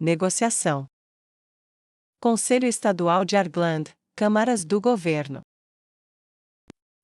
Negociação. Conselho Estadual de Argland, Câmaras do Governo.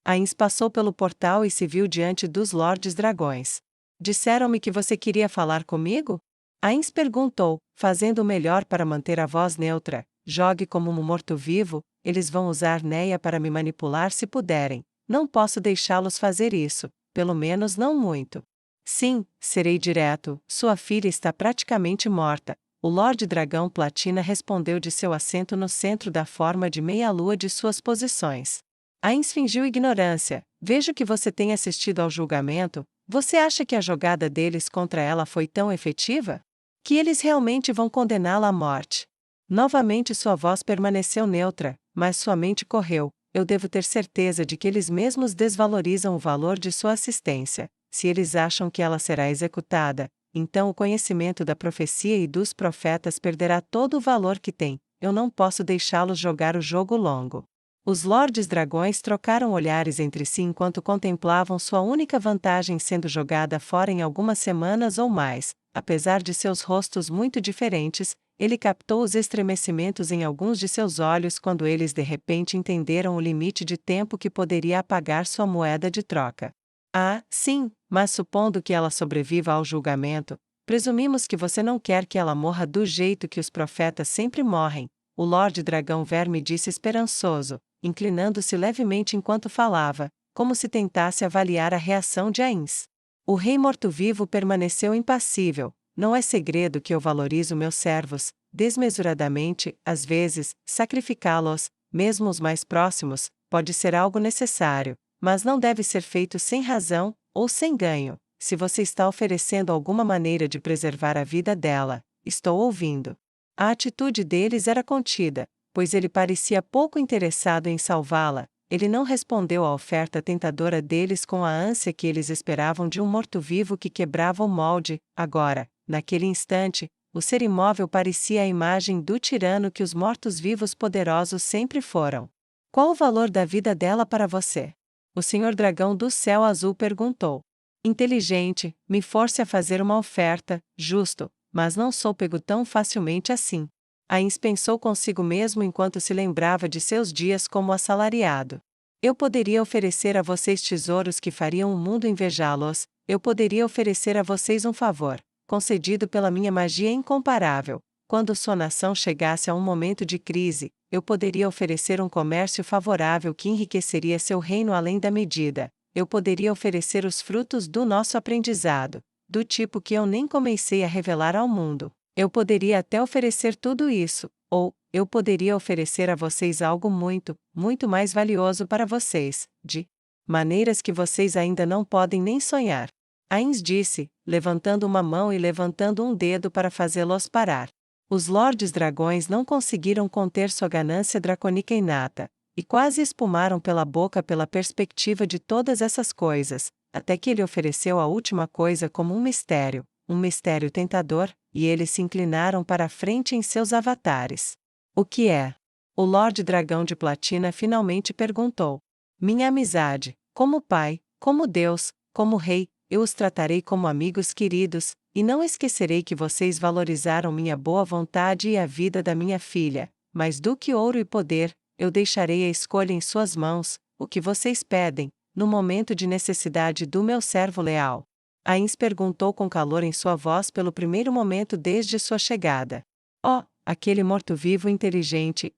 Ains passou pelo portal e se viu diante dos Lordes Dragões. Disseram-me que você queria falar comigo? Ains perguntou, fazendo o melhor para manter a voz neutra. Jogue como um morto-vivo, eles vão usar Neia para me manipular se puderem. Não posso deixá-los fazer isso, pelo menos não muito. Sim, serei direto, sua filha está praticamente morta. O Lorde Dragão Platina respondeu de seu assento no centro da forma de meia-lua de suas posições. Ains fingiu ignorância. Vejo que você tem assistido ao julgamento. Você acha que a jogada deles contra ela foi tão efetiva? Que eles realmente vão condená-la à morte? Novamente sua voz permaneceu neutra, mas sua mente correu. Eu devo ter certeza de que eles mesmos desvalorizam o valor de sua assistência. Se eles acham que ela será executada, então o conhecimento da profecia e dos profetas perderá todo o valor que tem. Eu não posso deixá-los jogar o jogo longo. Os Lordes Dragões trocaram olhares entre si enquanto contemplavam sua única vantagem sendo jogada fora em algumas semanas ou mais. Apesar de seus rostos muito diferentes, ele captou os estremecimentos em alguns de seus olhos quando eles de repente entenderam o limite de tempo que poderia apagar sua moeda de troca. Ah, sim, mas supondo que ela sobreviva ao julgamento, presumimos que você não quer que ela morra do jeito que os profetas sempre morrem. O Lorde Dragão Verme disse esperançoso, inclinando-se levemente enquanto falava, como se tentasse avaliar a reação de Ains. O rei morto-vivo permaneceu impassível. Não é segredo que eu valorizo meus servos, desmesuradamente, às vezes, sacrificá-los, mesmo os mais próximos, pode ser algo necessário, mas não deve ser feito sem razão, ou sem ganho. Se você está oferecendo alguma maneira de preservar a vida dela, estou ouvindo. A atitude deles era contida, pois ele parecia pouco interessado em salvá-la. Ele não respondeu à oferta tentadora deles com a ânsia que eles esperavam de um morto-vivo que quebrava o molde. Agora, naquele instante, o ser imóvel parecia a imagem do tirano que os mortos-vivos poderosos sempre foram. Qual o valor da vida dela para você? O Senhor Dragão do Céu Azul perguntou. Inteligente, me force a fazer uma oferta, justo, mas não sou pego tão facilmente assim. Ains pensou consigo mesmo enquanto se lembrava de seus dias como assalariado. Eu poderia oferecer a vocês tesouros que fariam o mundo invejá-los. Eu poderia oferecer a vocês um favor, concedido pela minha magia incomparável. Quando sua nação chegasse a um momento de crise, eu poderia oferecer um comércio favorável que enriqueceria seu reino além da medida. Eu poderia oferecer os frutos do nosso aprendizado, do tipo que eu nem comecei a revelar ao mundo. Eu poderia até oferecer tudo isso, ou eu poderia oferecer a vocês algo muito, muito mais valioso para vocês, de maneiras que vocês ainda não podem nem sonhar. Ains disse, levantando uma mão e levantando um dedo para fazê-los parar. Os Lordes Dragões não conseguiram conter sua ganância dracônica inata, e quase espumaram pela boca pela perspectiva de todas essas coisas, até que ele ofereceu a última coisa como um mistério tentador, e eles se inclinaram para a frente em seus avatares. O que é? O Lorde Dragão de Platina finalmente perguntou. Minha amizade, como pai, como Deus, como rei, eu os tratarei como amigos queridos, e não esquecerei que vocês valorizaram minha boa vontade e a vida da minha filha, mas do que ouro e poder, eu deixarei a escolha em suas mãos, o que vocês pedem, no momento de necessidade do meu servo leal. Ains perguntou com calor em sua voz pelo primeiro momento desde sua chegada. Oh, aquele morto-vivo inteligente.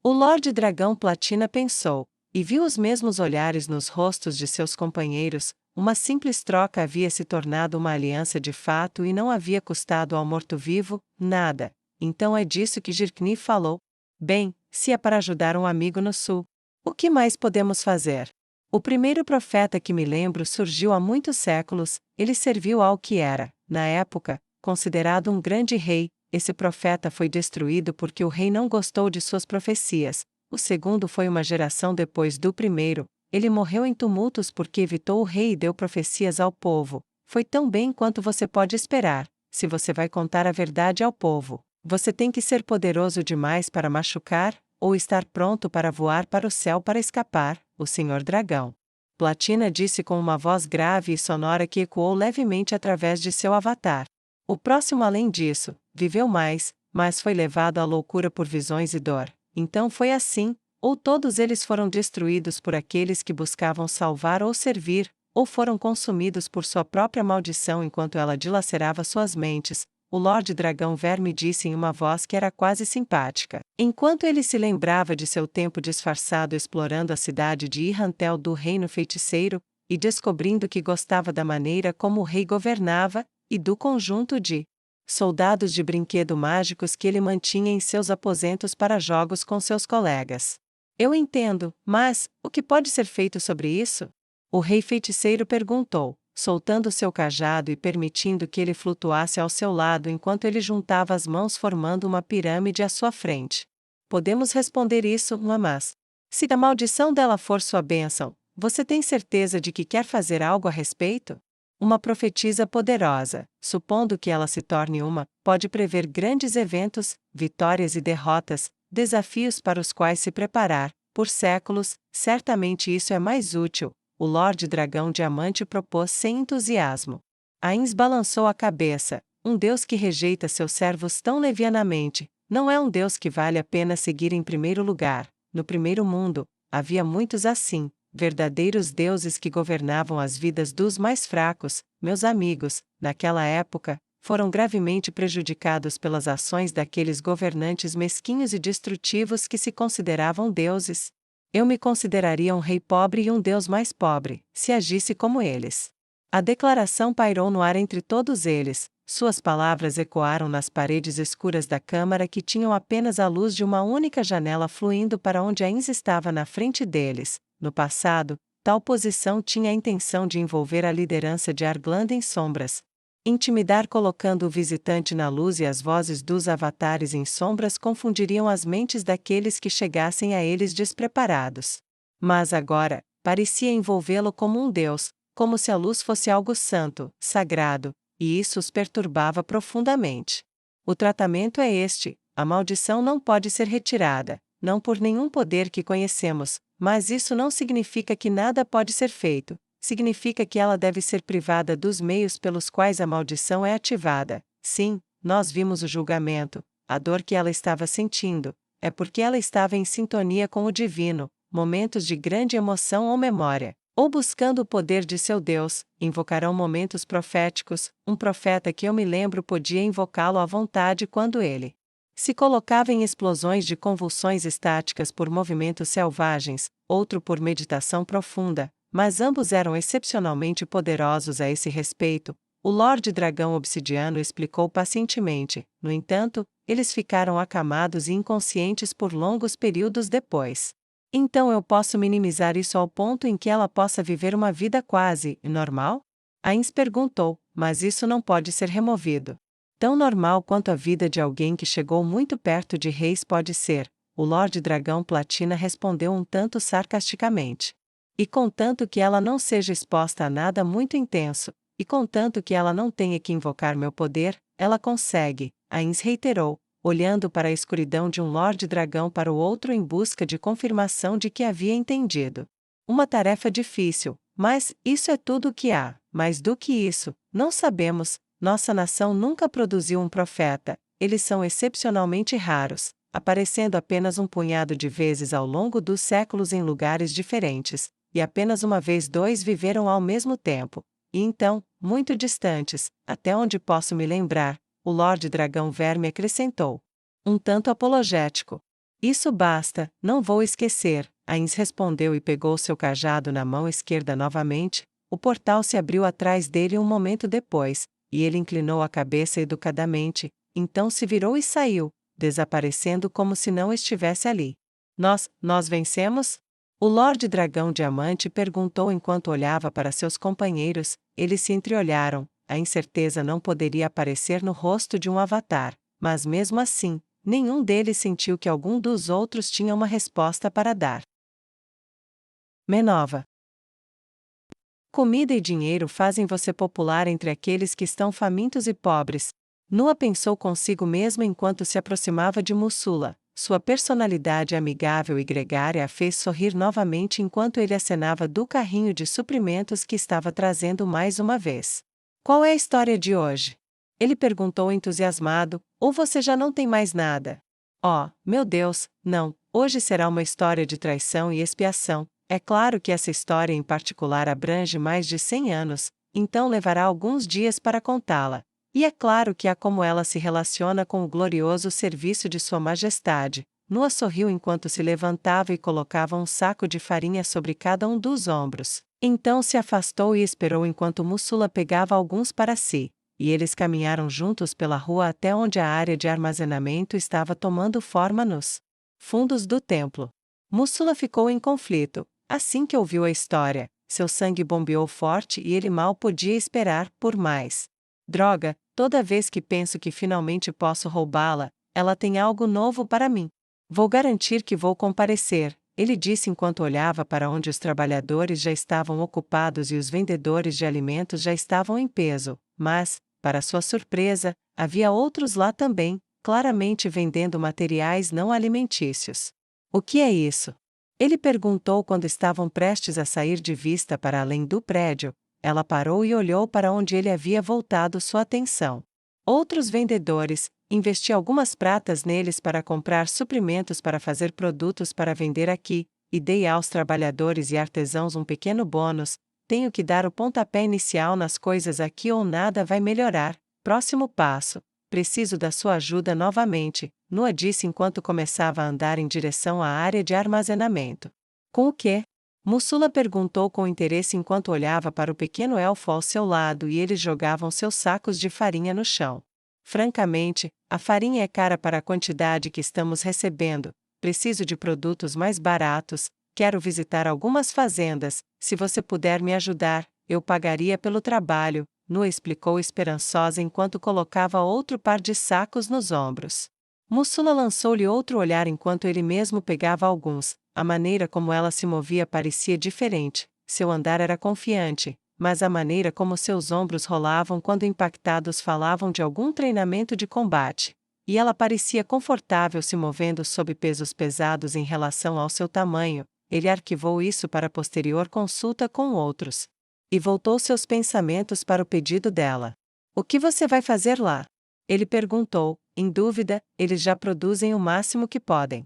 O Lorde Dragão Platina pensou, e viu os mesmos olhares nos rostos de seus companheiros. Uma simples troca havia se tornado uma aliança de fato e não havia custado ao morto-vivo nada. Então é disso que Jirkni falou. Bem, se é para ajudar um amigo no sul, o que mais podemos fazer? O primeiro profeta que me lembro surgiu há muitos séculos. Ele serviu ao que era, na época, considerado um grande rei. Esse profeta foi destruído porque o rei não gostou de suas profecias. O segundo foi uma geração depois do primeiro. Ele morreu em tumultos porque evitou o rei e deu profecias ao povo. Foi tão bem quanto você pode esperar. Se você vai contar a verdade ao povo, você tem que ser poderoso demais para machucar, ou estar pronto para voar para o céu para escapar. O Senhor Dragão Platina disse com uma voz grave e sonora que ecoou levemente através de seu avatar. O próximo, além disso, viveu mais, mas foi levado à loucura por visões e dor. Então foi assim, ou todos eles foram destruídos por aqueles que buscavam salvar ou servir, ou foram consumidos por sua própria maldição enquanto ela dilacerava suas mentes. O Lorde Dragão Verme disse em uma voz que era quase simpática. Enquanto ele se lembrava de seu tempo disfarçado explorando a cidade de Irrantel do Reino Feiticeiro, e descobrindo que gostava da maneira como o rei governava, e do conjunto de soldados de brinquedo mágicos que ele mantinha em seus aposentos para jogos com seus colegas. Eu entendo, mas o que pode ser feito sobre isso? O rei feiticeiro perguntou, soltando seu cajado e permitindo que ele flutuasse ao seu lado enquanto ele juntava as mãos formando uma pirâmide à sua frente. Podemos responder isso, mas se a maldição dela for sua bênção, você tem certeza de que quer fazer algo a respeito? Uma profetisa poderosa, supondo que ela se torne uma, pode prever grandes eventos, vitórias e derrotas, desafios para os quais se preparar, por séculos. Certamente isso é mais útil, o Lorde Dragão Diamante propôs sem entusiasmo. Ainz balançou a cabeça. Um Deus que rejeita seus servos tão levianamente, não é um Deus que vale a pena seguir em primeiro lugar. No primeiro mundo, havia muitos assim, verdadeiros deuses que governavam as vidas dos mais fracos. Meus amigos, naquela época, foram gravemente prejudicados pelas ações daqueles governantes mesquinhos e destrutivos que se consideravam deuses. Eu me consideraria um rei pobre e um deus mais pobre, se agisse como eles. A declaração pairou no ar entre todos eles, suas palavras ecoaram nas paredes escuras da câmara que tinham apenas a luz de uma única janela fluindo para onde Ainz estava na frente deles. No passado, tal posição tinha a intenção de envolver a liderança de Argland em sombras. Intimidar colocando o visitante na luz e as vozes dos avatares em sombras confundiriam as mentes daqueles que chegassem a eles despreparados. Mas agora, parecia envolvê-lo como um deus, como se a luz fosse algo santo, sagrado, e isso os perturbava profundamente. O tratamento é este: a maldição não pode ser retirada, não por nenhum poder que conhecemos, mas isso não significa que nada pode ser feito. Significa que ela deve ser privada dos meios pelos quais a maldição é ativada. Sim, nós vimos o julgamento, a dor que ela estava sentindo, é porque ela estava em sintonia com o divino, momentos de grande emoção ou memória, ou buscando o poder de seu Deus, invocarão momentos proféticos. Um profeta que eu me lembro podia invocá-lo à vontade quando ele se colocava em explosões de convulsões estáticas por movimentos selvagens, outro por meditação profunda. Mas ambos eram excepcionalmente poderosos a esse respeito, o Lorde Dragão Obsidiano explicou pacientemente. No entanto, eles ficaram acamados e inconscientes por longos períodos depois. Então eu posso minimizar isso ao ponto em que ela possa viver uma vida quase normal? Ainz perguntou, mas isso não pode ser removido. Tão normal quanto a vida de alguém que chegou muito perto de reis pode ser, o Lorde Dragão Platina respondeu um tanto sarcasticamente. E contanto que ela não seja exposta a nada muito intenso, e contanto que ela não tenha que invocar meu poder, ela consegue, Ainz reiterou, olhando para a escuridão de um Lorde Dragão para o outro em busca de confirmação de que havia entendido. Uma tarefa difícil, mas isso é tudo o que há. Mais do que isso, não sabemos. Nossa nação nunca produziu um profeta, eles são excepcionalmente raros, aparecendo apenas um punhado de vezes ao longo dos séculos em lugares diferentes. E apenas uma vez dois viveram ao mesmo tempo, e então, muito distantes, até onde posso me lembrar, o Lorde Dragão Verme acrescentou. Um tanto apologético. Isso basta, não vou esquecer, Ainz respondeu e pegou seu cajado na mão esquerda novamente. O portal se abriu atrás dele um momento depois, e ele inclinou a cabeça educadamente, então se virou e saiu, desaparecendo como se não estivesse ali. Nós vencemos? O Lorde Dragão Diamante perguntou enquanto olhava para seus companheiros. Eles se entreolharam. A incerteza não poderia aparecer no rosto de um avatar, mas mesmo assim, nenhum deles sentiu que algum dos outros tinha uma resposta para dar. Menova. Comida e dinheiro fazem você popular entre aqueles que estão famintos e pobres. Nua pensou consigo mesmo enquanto se aproximava de Mussula. Sua personalidade amigável e gregária a fez sorrir novamente enquanto ele acenava do carrinho de suprimentos que estava trazendo mais uma vez. Qual é a história de hoje? Ele perguntou entusiasmado, ou você já não tem mais nada? Oh, meu Deus, não, hoje será uma história de traição e expiação. É claro que essa história em particular abrange mais de 100 anos, então levará alguns dias para contá-la. E é claro que há como ela se relaciona com o glorioso serviço de Sua Majestade. Nua sorriu enquanto se levantava e colocava um saco de farinha sobre cada um dos ombros. Então se afastou e esperou enquanto Mussula pegava alguns para si, e eles caminharam juntos pela rua até onde a área de armazenamento estava tomando forma nos fundos do templo. Mussula ficou em conflito. Assim que ouviu a história, seu sangue bombeou forte e ele mal podia esperar por mais. Droga, toda vez que penso que finalmente posso roubá-la, ela tem algo novo para mim. Vou garantir que vou comparecer, ele disse enquanto olhava para onde os trabalhadores já estavam ocupados e os vendedores de alimentos já estavam em peso, mas, para sua surpresa, havia outros lá também, claramente vendendo materiais não alimentícios. O que é isso? Ele perguntou quando estavam prestes a sair de vista para além do prédio. Ela parou e olhou para onde ele havia voltado sua atenção. Outros vendedores, investi algumas pratas neles para comprar suprimentos para fazer produtos para vender aqui, e dei aos trabalhadores e artesãos um pequeno bônus. Tenho que dar o pontapé inicial nas coisas aqui ou nada vai melhorar. Próximo passo. Preciso da sua ajuda novamente, Nua disse enquanto começava a andar em direção à área de armazenamento. Com o quê? Mussula perguntou com interesse enquanto olhava para o pequeno elfo ao seu lado e eles jogavam seus sacos de farinha no chão. Francamente, a farinha é cara para a quantidade que estamos recebendo. Preciso de produtos mais baratos. Quero visitar algumas fazendas. Se você puder me ajudar, eu pagaria pelo trabalho, Nua explicou esperançosa enquanto colocava outro par de sacos nos ombros. Mussula lançou-lhe outro olhar enquanto ele mesmo pegava alguns. A maneira como ela se movia parecia diferente. Seu andar era confiante, mas a maneira como seus ombros rolavam quando impactados falavam de algum treinamento de combate. E ela parecia confortável se movendo sob pesos pesados em relação ao seu tamanho. Ele arquivou isso para posterior consulta com outros. E voltou seus pensamentos para o pedido dela. O que você vai fazer lá? Ele perguntou, em dúvida, eles já produzem o máximo que podem.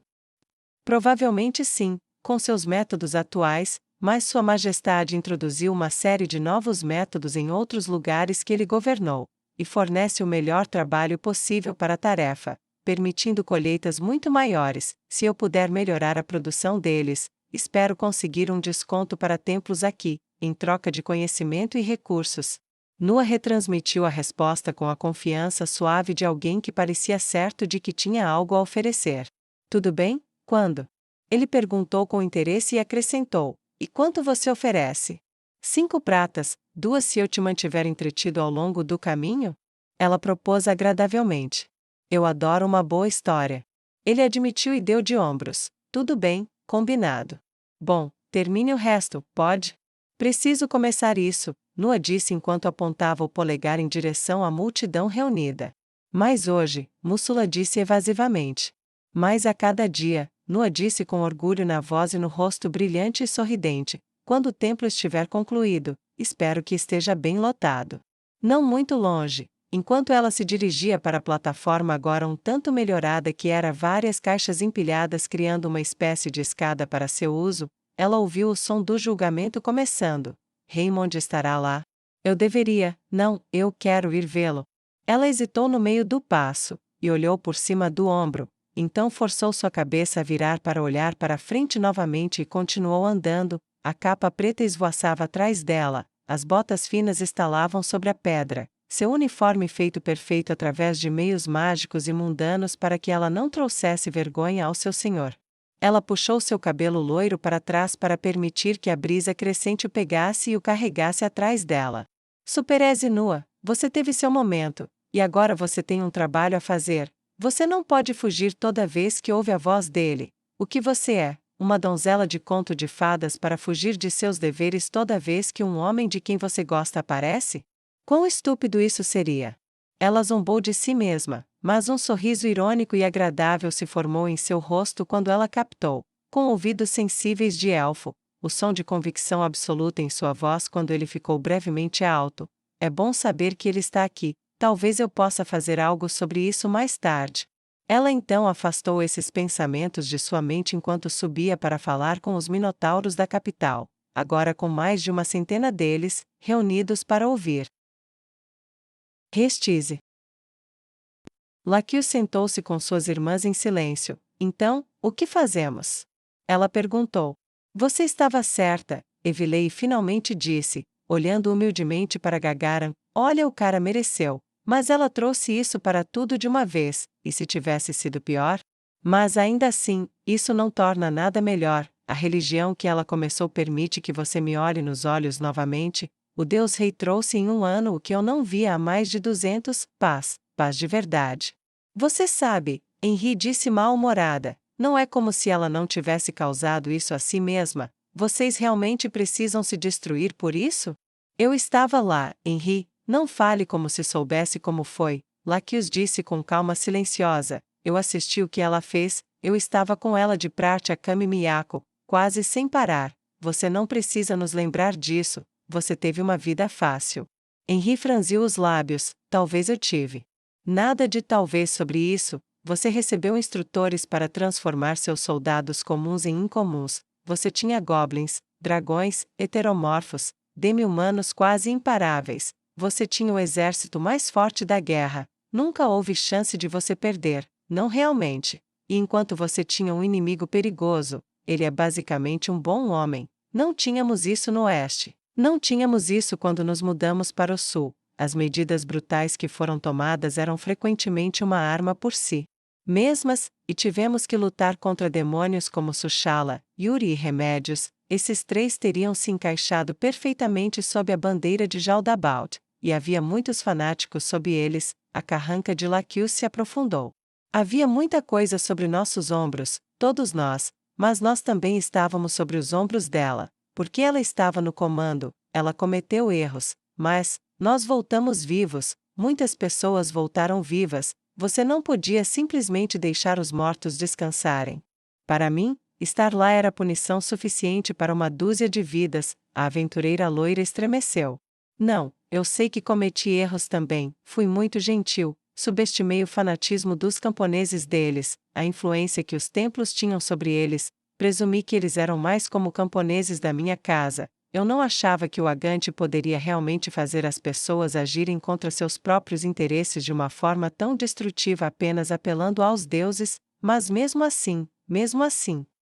Provavelmente sim, com seus métodos atuais, mas Sua Majestade introduziu uma série de novos métodos em outros lugares que ele governou, e fornece o melhor trabalho possível para a tarefa, permitindo colheitas muito maiores. Se eu puder melhorar a produção deles, espero conseguir um desconto para templos aqui, em troca de conhecimento e recursos. Nua retransmitiu a resposta com a confiança suave de alguém que parecia certo de que tinha algo a oferecer. Tudo bem? Quando? Ele perguntou com interesse e acrescentou: e quanto você oferece? 5 pratas, 2 se eu te mantiver entretido ao longo do caminho? Ela propôs agradavelmente. Eu adoro uma boa história. Ele admitiu e deu de ombros. Tudo bem, combinado. Bom, termine o resto, pode? Preciso começar isso, Nua disse enquanto apontava o polegar em direção à multidão reunida. Mas hoje, Mussula disse evasivamente. Mais a cada dia, Nua disse com orgulho na voz e no rosto brilhante e sorridente, quando o templo estiver concluído, espero que esteja bem lotado. Não muito longe, enquanto ela se dirigia para a plataforma agora um tanto melhorada que era várias caixas empilhadas criando uma espécie de escada para seu uso, ela ouviu o som do julgamento começando. Raymond estará lá? Eu deveria, não, eu quero ir vê-lo. Ela hesitou no meio do passo, e olhou por cima do ombro, então forçou sua cabeça a virar para olhar para frente novamente e continuou andando. A capa preta esvoaçava atrás dela, as botas finas estalavam sobre a pedra, seu uniforme feito perfeito através de meios mágicos e mundanos para que ela não trouxesse vergonha ao seu senhor. Ela puxou seu cabelo loiro para trás para permitir que a brisa crescente o pegasse e o carregasse atrás dela. Supereze Nua, você teve seu momento, e agora você tem um trabalho a fazer. Você não pode fugir toda vez que ouve a voz dele. O que você é? Uma donzela de conto de fadas para fugir de seus deveres toda vez que um homem de quem você gosta aparece? Quão estúpido isso seria! Ela zombou de si mesma, mas um sorriso irônico e agradável se formou em seu rosto quando ela captou, com ouvidos sensíveis de elfo, o som de convicção absoluta em sua voz quando ele ficou brevemente alto. É bom saber que ele está aqui. talvez eu possa fazer algo sobre isso mais tarde. Ela então afastou esses pensamentos de sua mente enquanto subia para falar com os minotauros da capital, agora com mais de 100 deles, reunidos para ouvir. Restise. Laqueus sentou-se com suas irmãs em silêncio. Então, o que fazemos? Ela perguntou. Você estava certa, Evilei finalmente disse, olhando humildemente para Gagaran. Olha, o cara mereceu. Mas ela trouxe isso para tudo de uma vez, e se tivesse sido pior? Mas ainda assim, isso não torna nada melhor. A religião que ela começou permite que você me olhe nos olhos novamente. O Deus Rei trouxe em um ano o que eu não via há mais de 200, paz de verdade. Você sabe, Henri disse mal-humorada, não é como se ela não tivesse causado isso a si mesma. Vocês realmente precisam se destruir por isso? Eu estava lá, Henri. Não fale como se soubesse como foi, Laqueus disse com calma silenciosa. Eu assisti o que ela fez, eu estava com ela de prate a Kami Miyako, quase sem parar. Você não precisa nos lembrar disso, você teve uma vida fácil. Henri franziu os lábios, talvez eu tive. Nada de talvez sobre isso, você recebeu instrutores para transformar seus soldados comuns em incomuns, você tinha goblins, dragões, heteromorfos, demi-humanos quase imparáveis. Você tinha o exército mais forte da guerra, nunca houve chance de você perder, não realmente. E enquanto você tinha um inimigo perigoso, ele é basicamente um bom homem. Não tínhamos isso no oeste. Não tínhamos isso quando nos mudamos para o sul. As medidas brutais que foram tomadas eram frequentemente uma arma por si mesmas, e tivemos que lutar contra demônios como Sushala, Yuri e remédios. Esses três teriam se encaixado perfeitamente sob a bandeira de Jaldabaoth. E havia muitos fanáticos sob eles. A carranca de Laqueus se aprofundou. Havia muita coisa sobre nossos ombros, todos nós, mas nós também estávamos sobre os ombros dela, porque ela estava no comando. Ela cometeu erros, mas nós voltamos vivos. Muitas pessoas voltaram vivas. Você não podia simplesmente deixar os mortos descansarem. Para mim, estar lá era punição suficiente para uma dúzia de vidas. A aventureira loira estremeceu. Não, eu sei que cometi erros também, fui muito gentil, subestimei o fanatismo dos camponeses deles, a influência que os templos tinham sobre eles, presumi que eles eram mais como camponeses da minha casa. Eu não achava que o Agante poderia realmente fazer as pessoas agirem contra seus próprios interesses de uma forma tão destrutiva apenas apelando aos deuses, mas mesmo assim,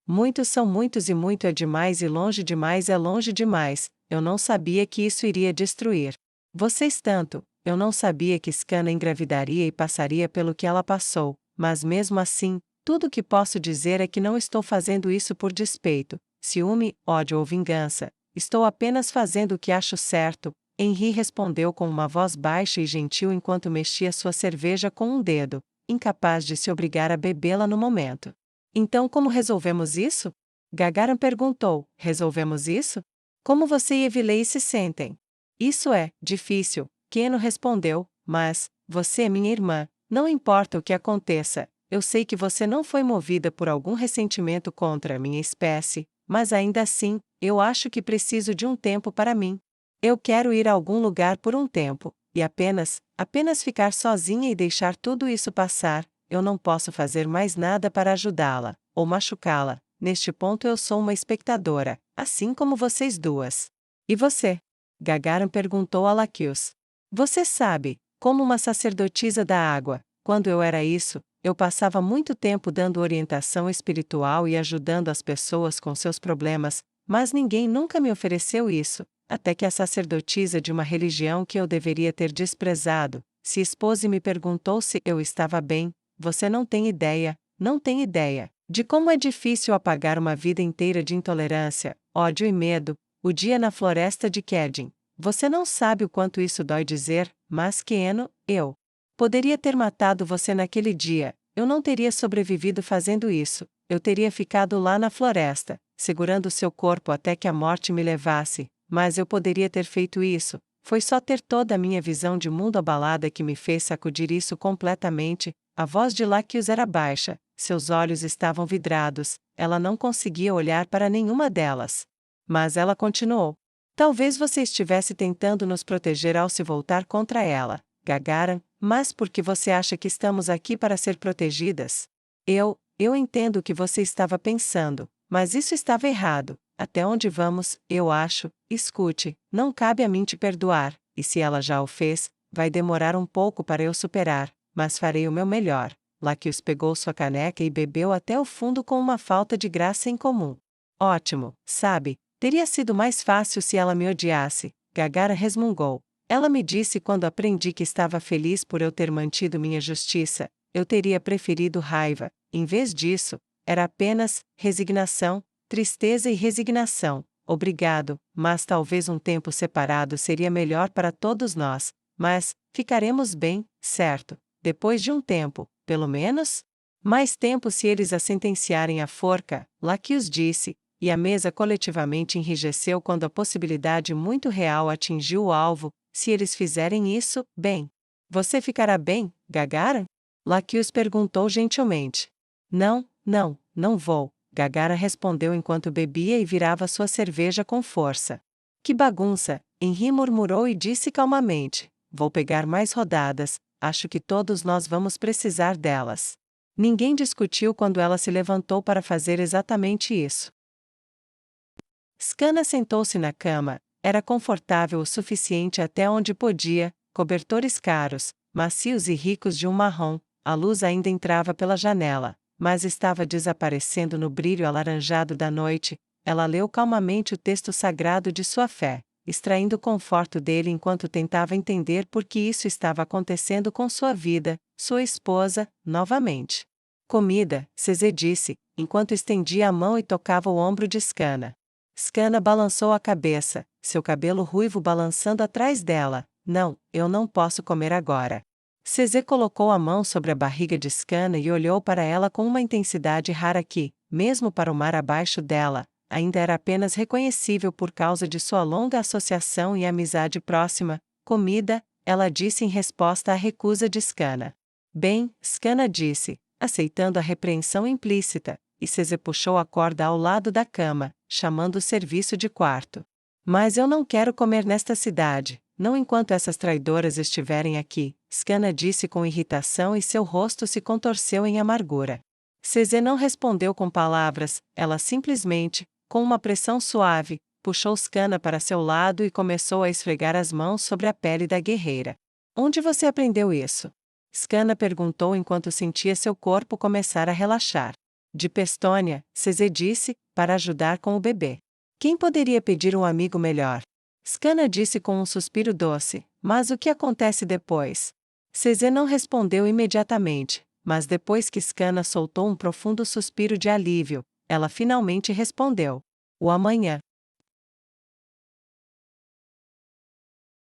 muitos são muitos e muito é demais e longe demais é longe demais. Eu não sabia que isso iria destruir vocês tanto. Eu não sabia que Skana engravidaria e passaria pelo que ela passou, mas mesmo assim, tudo o que posso dizer é que não estou fazendo isso por despeito, ciúme, ódio ou vingança. Estou apenas fazendo o que acho certo. Henri respondeu com uma voz baixa e gentil enquanto mexia sua cerveja com um dedo, incapaz de se obrigar a bebê-la no momento. Então como resolvemos isso? Gagaran perguntou. Resolvemos isso? Como você e Evilei se sentem? Isso é difícil, Keno respondeu, mas você é minha irmã, não importa o que aconteça. Eu sei que você não foi movida por algum ressentimento contra a minha espécie, mas ainda assim, eu acho que preciso de um tempo para mim. Eu quero ir a algum lugar por um tempo, e apenas ficar sozinha e deixar tudo isso passar. Eu não posso fazer mais nada para ajudá-la, ou machucá-la. Neste ponto eu sou uma espectadora, assim como vocês duas. E você? Gagaran perguntou a Laqueus. Você sabe, como uma sacerdotisa da água, quando eu era isso, eu passava muito tempo dando orientação espiritual e ajudando as pessoas com seus problemas, mas ninguém nunca me ofereceu isso, até que a sacerdotisa de uma religião que eu deveria ter desprezado, se expôs e me perguntou se eu estava bem. Você não tem ideia de como é difícil apagar uma vida inteira de intolerância, ódio e medo. O dia na floresta de Kedin. Você não sabe o quanto isso dói dizer, mas Keno, eu poderia ter matado você naquele dia. Eu não teria sobrevivido fazendo isso. Eu teria ficado lá na floresta, segurando seu corpo até que a morte me levasse. Mas eu poderia ter feito isso. Foi só ter toda a minha visão de mundo abalada que me fez sacudir isso completamente. A voz de Laqueus era baixa, seus olhos estavam vidrados. Ela não conseguia olhar para nenhuma delas. Mas ela continuou. Talvez você estivesse tentando nos proteger ao se voltar contra ela. Gagaram, mas por que você acha que estamos aqui para ser protegidas? Eu entendo o que você estava pensando, mas isso estava errado. Até onde vamos, eu acho, escute, não cabe a mim te perdoar, e se ela já o fez, vai demorar um pouco para eu superar, mas farei o meu melhor. Laccius pegou sua caneca e bebeu até o fundo com uma falta de graça incomum. Ótimo, sabe, teria sido mais fácil se ela me odiasse, Gagara resmungou. Ela me disse quando aprendi que estava feliz por eu ter mantido minha justiça, eu teria preferido raiva, em vez disso, era apenas resignação, tristeza e resignação. Obrigado, mas talvez um tempo separado seria melhor para todos nós, mas ficaremos bem, certo? Depois de um tempo, pelo menos? Mais tempo se eles a sentenciarem à forca, Laccius disse, e a mesa coletivamente enrijeceu quando a possibilidade muito real atingiu o alvo. Se eles fizerem isso, bem. Você ficará bem, Gagara? Laccius perguntou gentilmente. Não vou, Gagara respondeu enquanto bebia e virava sua cerveja com força. Que bagunça, Henri murmurou e disse calmamente. Vou pegar mais rodadas, acho que todos nós vamos precisar delas. Ninguém discutiu quando ela se levantou para fazer exatamente isso. Scanna sentou-se na cama, era confortável o suficiente até onde podia, cobertores caros, macios e ricos de um marrom, a luz ainda entrava pela janela, mas estava desaparecendo no brilho alaranjado da noite. Ela leu calmamente o texto sagrado de sua fé, extraindo conforto dele enquanto tentava entender por que isso estava acontecendo com sua vida, sua esposa, novamente. Comida, Cesê disse, enquanto estendia a mão e tocava o ombro de Scanna. Scanna balançou a cabeça, seu cabelo ruivo balançando atrás dela. Não, eu não posso comer agora. Cesê colocou a mão sobre a barriga de Scanna e olhou para ela com uma intensidade rara que, mesmo para o mar abaixo dela, ainda era apenas reconhecível por causa de sua longa associação e amizade próxima. Comida, ela disse em resposta à recusa de Scanna. Bem, Scanna disse, aceitando a repreensão implícita, e Cesê puxou a corda ao lado da cama, chamando o serviço de quarto. Mas eu não quero comer nesta cidade, não enquanto essas traidoras estiverem aqui, Scanna disse com irritação e seu rosto se contorceu em amargura. Cesê não respondeu com palavras, ela simplesmente, com uma pressão suave, puxou Scanna para seu lado e começou a esfregar as mãos sobre a pele da guerreira. Onde você aprendeu isso? Scanna perguntou enquanto sentia seu corpo começar a relaxar. De Pestônia, Cesê disse, para ajudar com o bebê. Quem poderia pedir um amigo melhor? Scanna disse com um suspiro doce, mas o que acontece depois? Cesê não respondeu imediatamente, mas depois que Scanna soltou um profundo suspiro de alívio, ela finalmente respondeu. O amanhã.